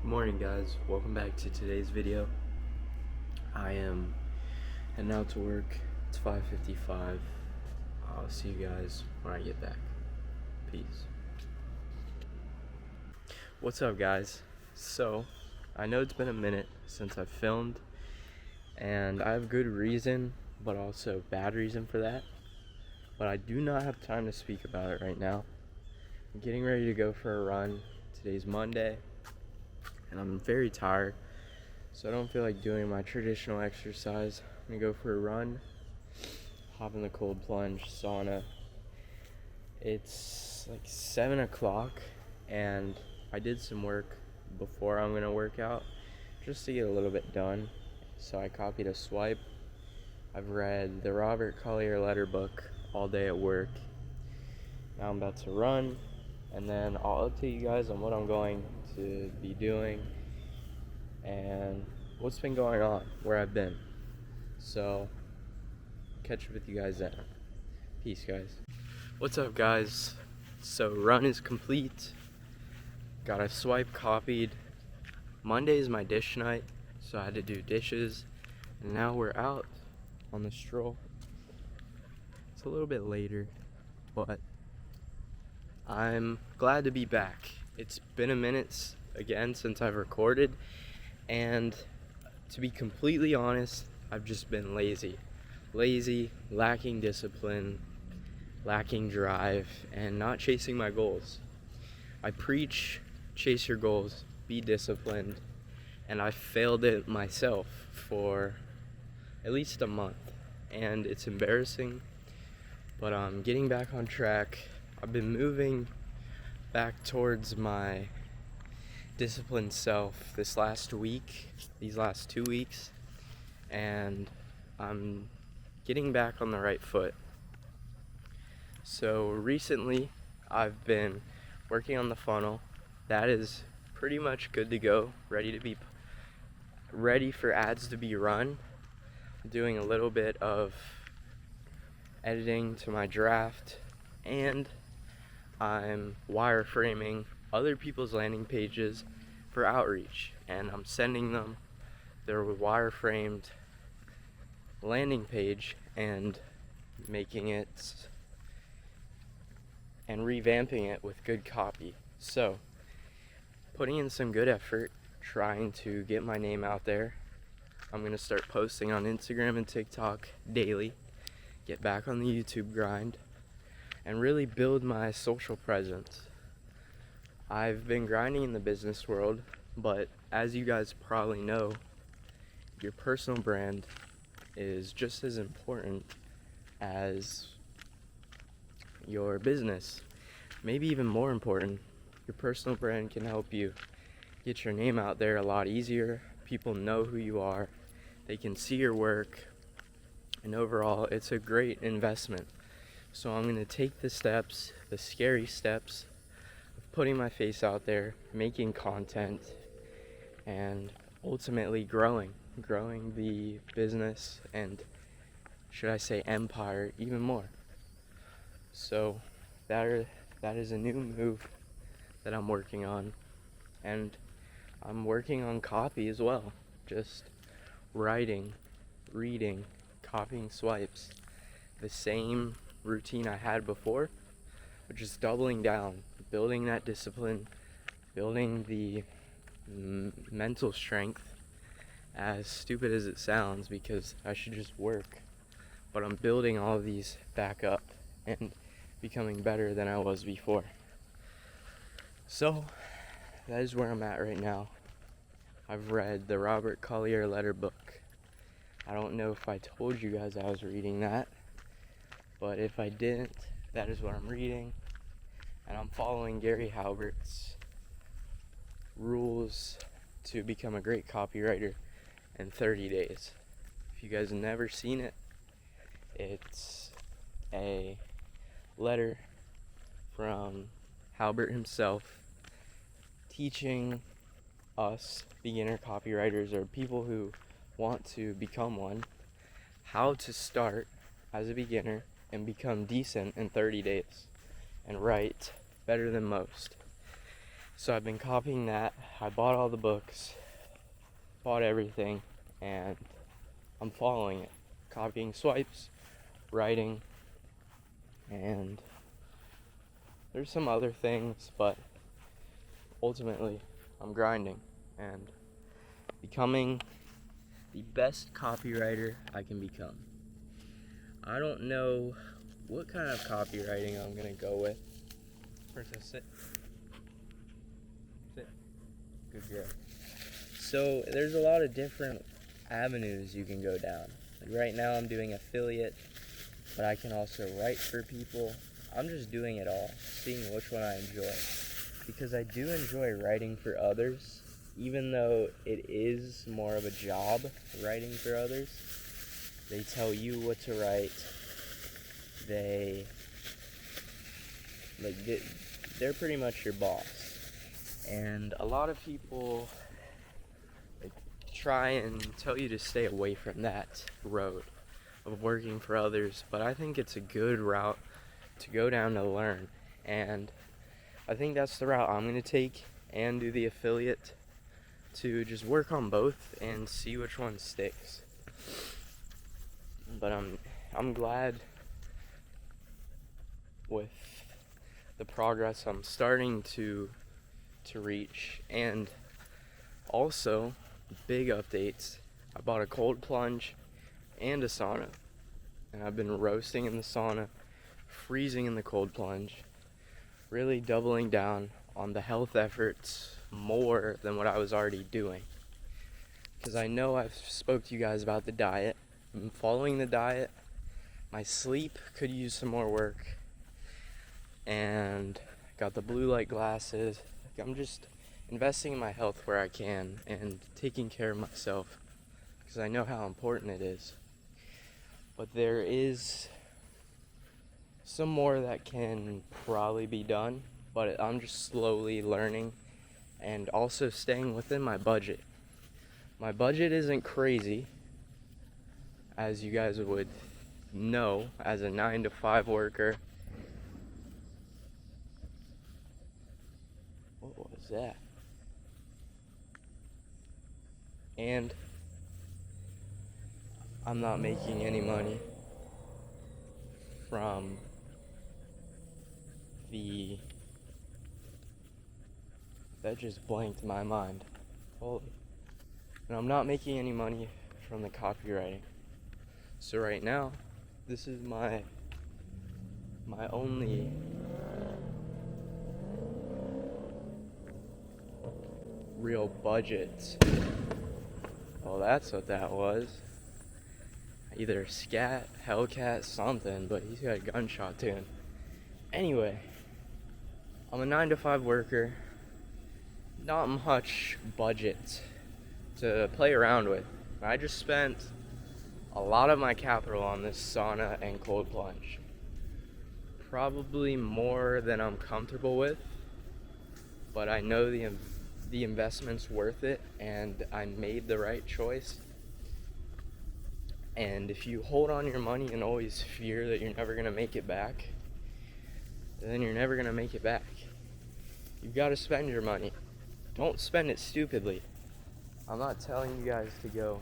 Good morning, guys. Welcome back to today's video. I am heading out to work. It's 5:55. I'll see you guys when I get back. Peace. What's up, guys? So, I know it's been a minute since I've filmed, and I have good reason, but also bad reason for that. But I do not have time to speak about it right now. I'm getting ready to go for a run. Today's Monday, and I'm very tired, so I don't feel like doing my traditional exercise. I'm gonna go for a run, hop in the cold plunge sauna. It's like 7 o'clock, and I did some work before I'm gonna work out just to get a little bit done. So I copied a swipe. I've read the Robert Collier letter book all day at work. Now I'm about to run, and then I'll update you guys on what I'm going to be doing and what's been going on, where I've been. So, catch up with you guys then. Peace, guys. What's up, guys? So, run is complete. Got a swipe copied. Monday is my dish night, so I had to do dishes. And now we're out on the stroll. It's a little bit later, but I'm glad to be back. It's been a minute again since I've recorded, and to be completely honest, I've just been lazy, lacking discipline, lacking drive, and not chasing my goals. I preach, chase your goals, be disciplined, and I failed it myself for at least a month, and it's embarrassing, but I'm getting back on track. I've been moving back towards my disciplined self these last 2 weeks, and I'm getting back on the right foot. So recently I've been working on the funnel. That is pretty much good to go, ready for ads to be run. I'm doing a little bit of editing to my draft, and I'm wireframing other people's landing pages for outreach, and I'm sending them their wireframed landing page and making it and revamping it with good copy. So, putting in some good effort, trying to get my name out there. I'm gonna start posting on Instagram and TikTok daily, get back on the YouTube grind, and really build my social presence. I've been grinding in the business world, but as you guys probably know, your personal brand is just as important as your business. Maybe even more important. Your personal brand can help you get your name out there a lot easier. People know who you are, they can see your work, and overall, it's a great investment. So I'm going to take the steps, the scary steps, of putting my face out there, making content, and ultimately growing the business, and should I say empire, even more. So that is a new move that I'm working on, and I'm working on copy as well. Just writing, reading, copying swipes, the same routine I had before, but just doubling down, building that discipline, building the mental strength, as stupid as it sounds, because I should just work, but I'm building all of these back up and becoming better than I was before. So that is where I'm at right now. I've read the Robert Collier letter book. I don't know if I told you guys I was reading that, but if I didn't, that is what I'm reading, and I'm following Gary Halbert's rules to become a great copywriter in 30 days. If you guys have never seen it, it's a letter from Halbert himself teaching us beginner copywriters, or people who want to become one, how to start as a beginner and become decent in 30 days and write better than most. So I've been copying that. I bought all the books, bought everything, and I'm following it. Copying swipes, writing, and there's some other things, but ultimately I'm grinding and becoming the best copywriter I can become. I don't know what kind of copywriting I'm gonna go with. First, sit. Good girl. So there's a lot of different avenues you can go down. Like right now I'm doing affiliate, but I can also write for people. I'm just doing it all, seeing which one I enjoy. Because I do enjoy writing for others, even though it is more of a job writing for others. They tell you what to write. They're pretty much your boss. And a lot of people try and tell you to stay away from that road of working for others, but I think it's a good route to go down to learn, and I think that's the route I'm going to take and do the affiliate, to just work on both and see which one sticks. But I'm glad with the progress I'm starting to reach, and also big updates. I bought a cold plunge and a sauna, and I've been roasting in the sauna, freezing in the cold plunge, really doubling down on the health efforts more than what I was already doing. Because I know I've spoke to you guys about the diet. I'm following the diet. My sleep could use some more work, and got the blue light glasses. I'm just investing in my health where I can and taking care of myself, because I know how important it is. But there is some more that can probably be done, but I'm just slowly learning and also staying within my budget. My budget isn't crazy, as you guys would know, as a 9-to-5 worker. What was that? And I'm not making any money from that just blanked my mind. Holy. And I'm not making any money from the copywriting. So right now, this is my only real budget. Oh, that's what that was. Either scat, Hellcat, something, but he's got a gunshot to him. Anyway, I'm a 9-to-5 worker. Not much budget to play around with. I just spent a lot of my capital on this sauna and cold plunge. Probably more than I'm comfortable with, but I know the investment's worth it, and I made the right choice. And if you hold on your money and always fear that you're never gonna make it back, then you're never gonna make it back. You've got to spend your money. Don't spend it stupidly. I'm not telling you guys to go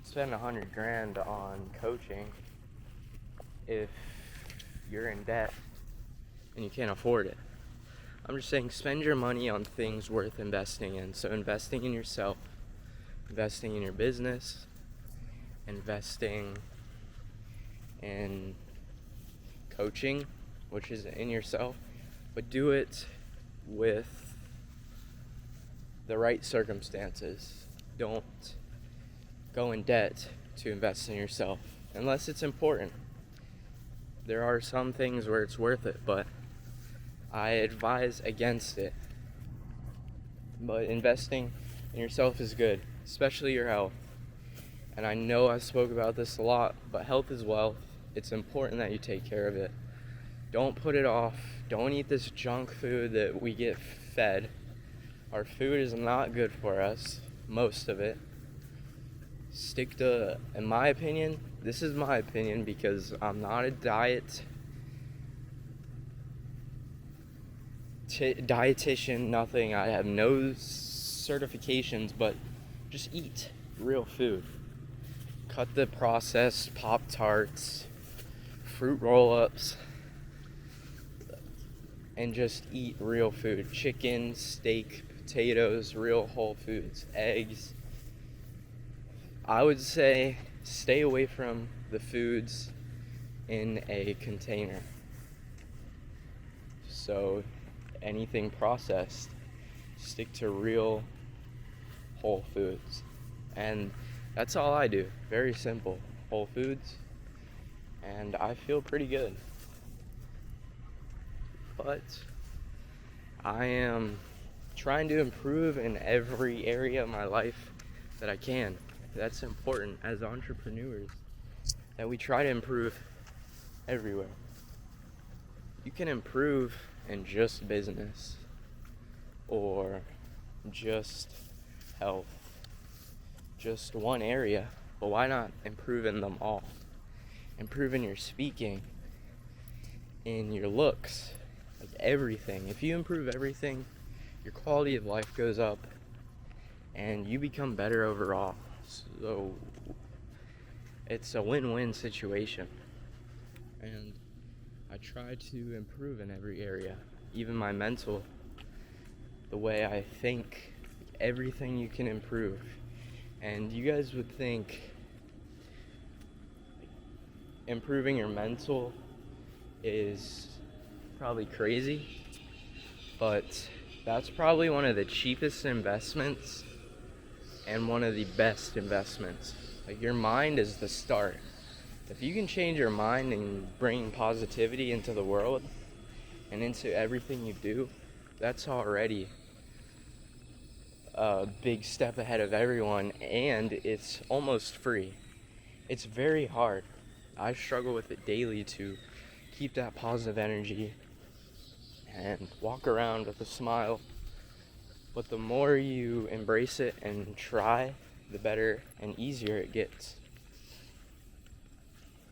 spend $100,000 on coaching if you're in debt and you can't afford it. I'm just saying spend your money on things worth investing in. So investing in yourself, investing in your business, investing in coaching, which is in yourself, but do it with the right circumstances. Don't go in debt to invest in yourself unless it's important. There are some things where it's worth it, but I advise against it. But investing in yourself is good, especially your health. And I know I spoke about this a lot, but health is wealth. It's important that you take care of it. Don't put it off. Don't eat this junk food that we get fed. Our food is not good for us, most of it. Stick to, in my opinion, this is my opinion because I'm not a diet dietitian, nothing. I have no certifications, but just eat real food. Cut the processed Pop-Tarts, fruit roll-ups, and just eat real food. Chicken, steak, potatoes, real whole foods, eggs. I would say stay away from the foods in a container. So anything processed, stick to real whole foods. And that's all I do. Very simple. Whole foods. And I feel pretty good. But I am trying to improve in every area of my life that I can. That's important as entrepreneurs, that we try to improve everywhere. You can improve in just business or just health, just one area, but why not improve in them all? Improve in your speaking, in your looks, like everything. If you improve everything, your quality of life goes up and you become better overall. So it's a win-win situation. And I try to improve in every area, even my mental, the way I think, everything you can improve. And you guys would think improving your mental is probably crazy, but that's probably one of the cheapest investments and one of the best investments. Like, your mind is the start. If you can change your mind and bring positivity into the world and into everything you do, that's already a big step ahead of everyone, and it's almost free. It's very hard. I struggle with it daily to keep that positive energy and walk around with a smile. But the more you embrace it and try, the better and easier it gets.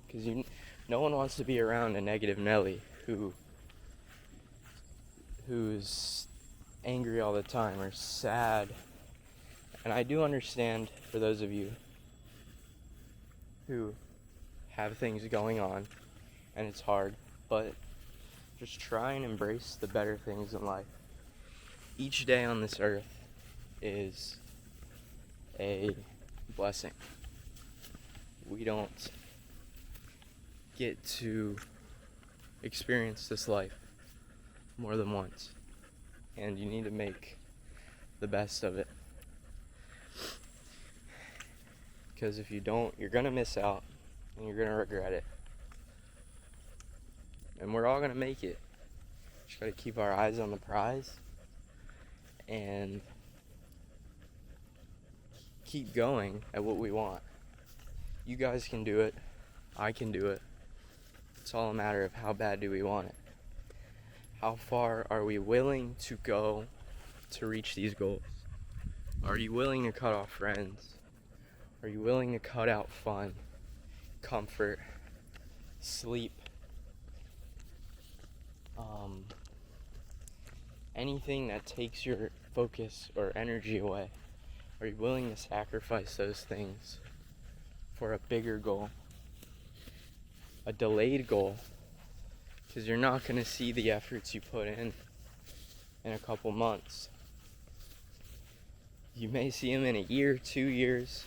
Because no one wants to be around a negative Nelly who's angry all the time or sad. And I do understand for those of you who have things going on and it's hard, but just try and embrace the better things in life. Each day on this earth is a blessing. We don't get to experience this life more than once, and you need to make the best of it. Because if you don't, you're gonna miss out and you're gonna regret it. And we're all gonna make it. Just gotta keep our eyes on the prize and keep going at what we want. You guys can do it. I can do it. It's all a matter of how bad do we want it. How far are we willing to go to reach these goals? Are you willing to cut off friends? Are you willing to cut out fun, comfort, sleep, anything that takes your focus or energy away? Are you willing to sacrifice those things for a bigger goal, a delayed goal? Because you're not going to see the efforts you put in a couple months. You may see them in a year, 2 years.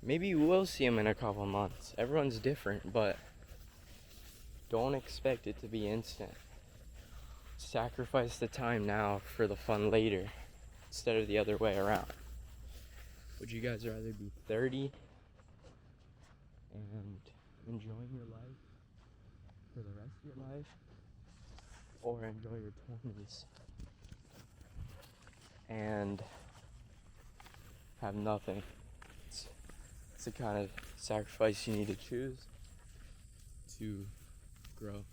Maybe you will see them in a couple months. Everyone's different, but don't expect it to be instant. Sacrifice the time now for the fun later, instead of the other way around. Would you guys rather be 30 and enjoying your life for the rest of your life, or enjoy your 20s and have nothing? It's the kind of sacrifice you need to choose to grow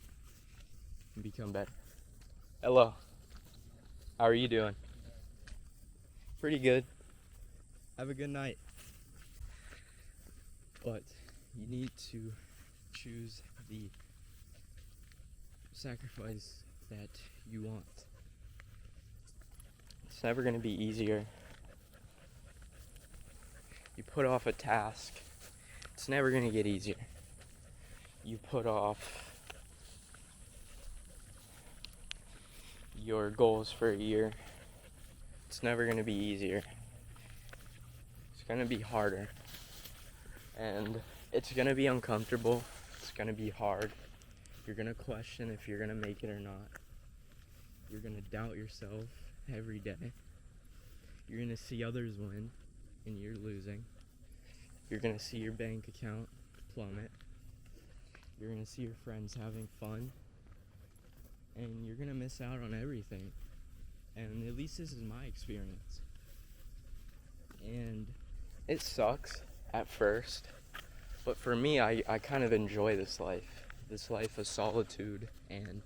and become better. Hello. How are you doing? Pretty good. Have a good night. But you need to choose the sacrifice that you want. It's never going to be easier. You put off a task, it's never going to get easier. You put off your goals for a year, it's never going to be easier. It's going to be harder. And it's going to be uncomfortable. It's going to be hard. You're going to question if you're going to make it or not. You're going to doubt yourself every day. You're going to see others win and you're losing. You're going to see your bank account plummet. You're going to see your friends having fun. And you're going to miss out on everything. And at least this is my experience. And it sucks at first. But for me, I kind of enjoy this life of solitude and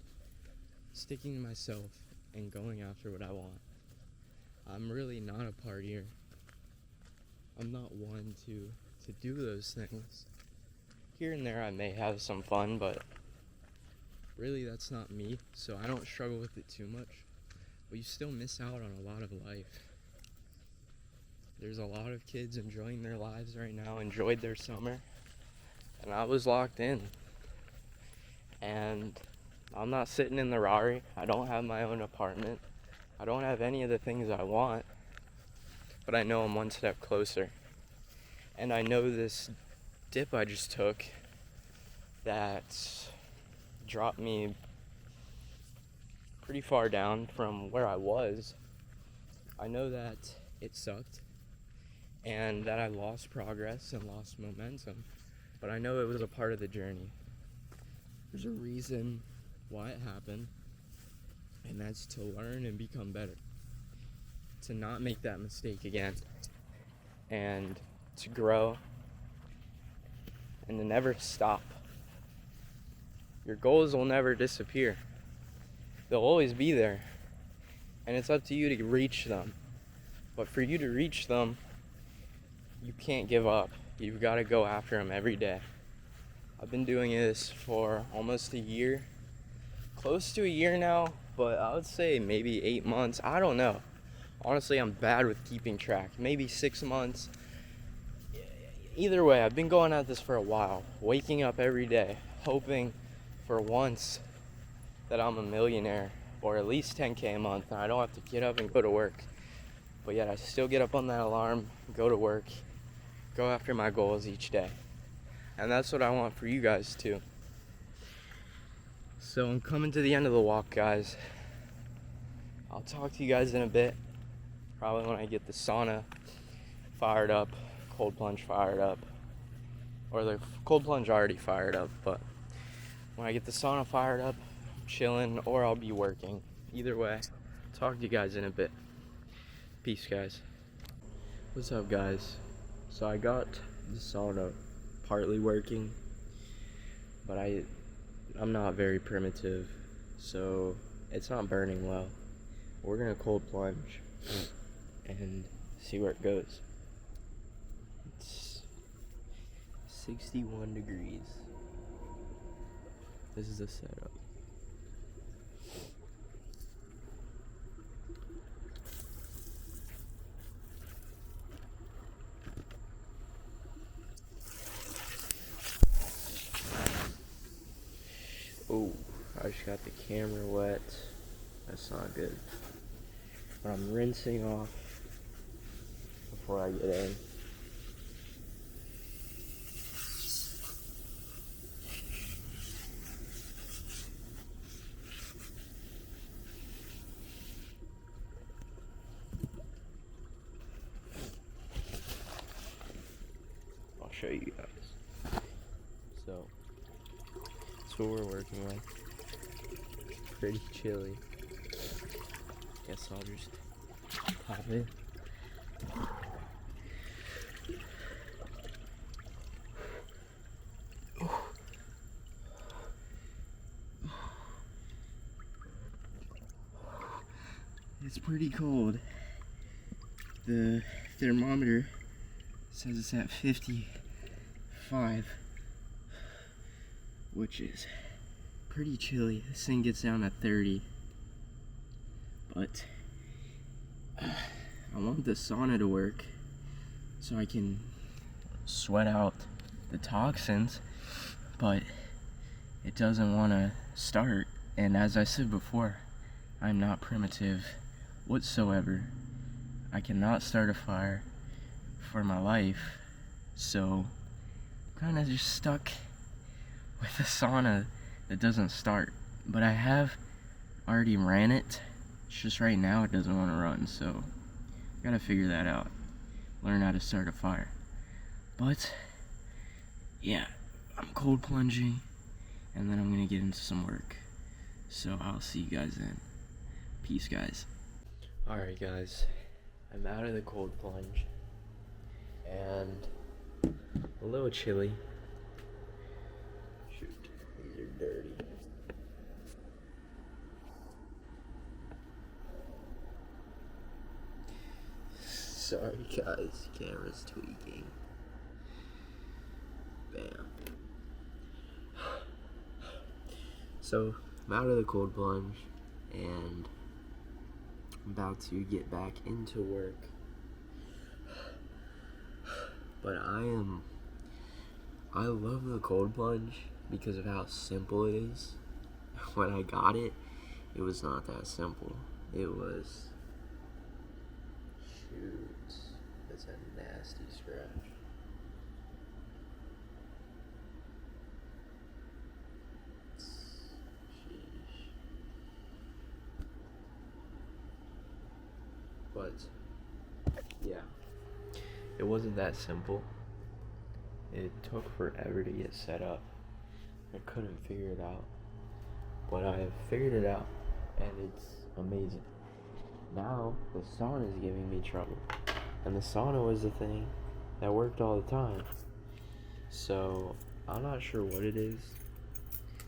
sticking to myself and going after what I want. I'm really not a partier. I'm not one to do those things. Here and there I may have some fun, but really that's not me, so I don't struggle with it too much. But you still miss out on a lot of life. There's a lot of kids enjoying their lives right now, enjoyed their summer, and I was locked in. And I'm not sitting in the Rari. I don't have my own apartment. I don't have any of the things I want, but I know I'm one step closer. And I know this dip I just took that dropped me pretty far down from where I was. I know that it sucked and that I lost progress and lost momentum, but I know it was a part of the journey. There's a reason why it happened, and that's to learn and become better, to not make that mistake again, and to grow, and to never stop. Your goals will never disappear. They'll always be there, and it's up to you to reach them. But for you to reach them, you can't give up. You've got to go after them every day. I've been doing this for almost a year, close to a year now, but I would say maybe 8 months. I don't know. Honestly, I'm bad with keeping track. Maybe 6 months. Either way, I've been going at this for a while, waking up every day, hoping for once that I'm a millionaire, or at least 10K a month, and I don't have to get up and go to work. But yet I still get up on that alarm, go to work, go after my goals each day. And that's what I want for you guys too. So I'm coming to the end of the walk, guys. I'll talk to you guys in a bit, probably when I get the sauna fired up, cold plunge fired up, or the cold plunge already fired up, but when I get the sauna fired up, I'm chilling, or I'll be working. Either way, talk to you guys in a bit. Peace, guys. What's up, guys? So I got the sauna partly working, but I'm not very primitive, so it's not burning well. We're gonna cold plunge and see where it goes. It's 61 degrees. This is a setup. Oh, I just got the camera wet. That's not good. But I'm rinsing off before I get in. I'll show you guys. So, that's what we're working with. Pretty chilly. Guess I'll just pop it. It's pretty cold. The thermometer says it's at 55, which is pretty chilly. This thing gets down at 30, but I want the sauna to work so I can sweat out the toxins, but it doesn't want to start. And as I said before, I'm not primitive whatsoever. I cannot start a fire for my life, so I'm kind of just stuck with a sauna that doesn't start. But I have already ran it. It's just right now it doesn't want to run, so gotta figure that out. Learn how to start a fire. But yeah, I'm cold plunging, and then I'm gonna get into some work. So I'll see you guys then. Peace, guys. Alright, guys, I'm out of the cold plunge, and a little chilly. Shoot, these are dirty. Sorry guys, camera's tweaking. Bam. So, I'm out of the cold plunge, and I'm about to get back into work. But I love the cold plunge because of how simple it is. When I got it, it was not that simple. It was... Shoot, that's a nasty scratch. Sheesh. But, yeah, it wasn't that simple. It took forever to get set up. I couldn't figure it out. But I have figured it out, and it's amazing. Now, the sauna is giving me trouble. And the sauna was the thing that worked all the time. So, I'm not sure what it is.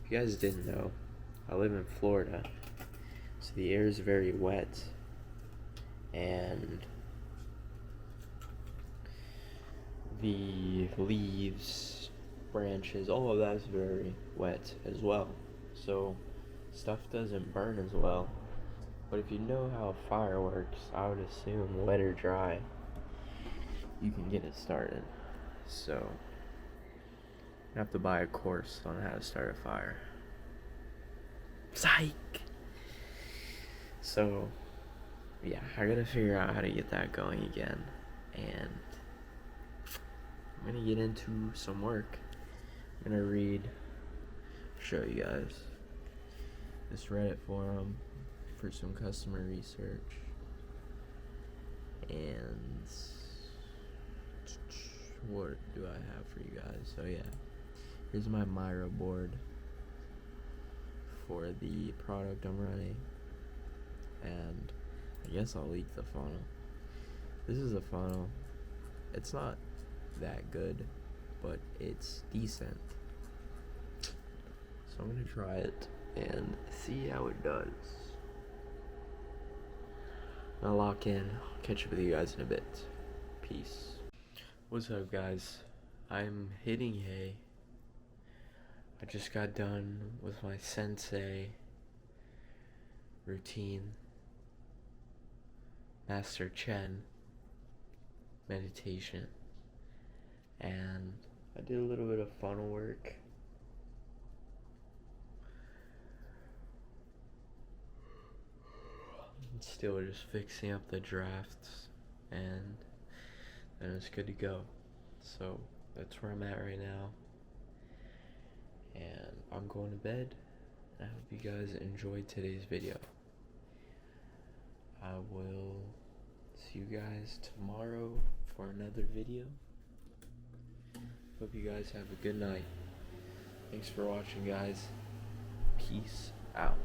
If you guys didn't know, I live in Florida. So the air is very wet. And the leaves, branches, all of that is very wet as well. So, stuff doesn't burn as well. But if you know how a fire works, I would assume wet or dry, you can get it started. So, you have to buy a course on how to start a fire. Psych! So, yeah, I gotta figure out how to get that going again. And I'm gonna get into some work. I'm gonna show you guys this Reddit forum for some customer research, and what do I have for you guys? So yeah, here's my Miro board for the product I'm running, and I guess I'll leak the funnel. This is a funnel. It's not that good, but it's decent. So I'm gonna try it and see how it does. I'll lock in. I'll catch up with you guys in a bit. Peace. What's up, guys? I'm hitting hay. I just got done with my sensei routine, Master Chen meditation, and I did a little bit of funnel work. Still just fixing up the drafts, and then it's good to go. So that's where I'm at right now, and I'm going to bed. I hope you guys enjoyed today's video. I will see you guys tomorrow for another video. Hope you guys have a good night. Thanks for watching, guys. Peace out.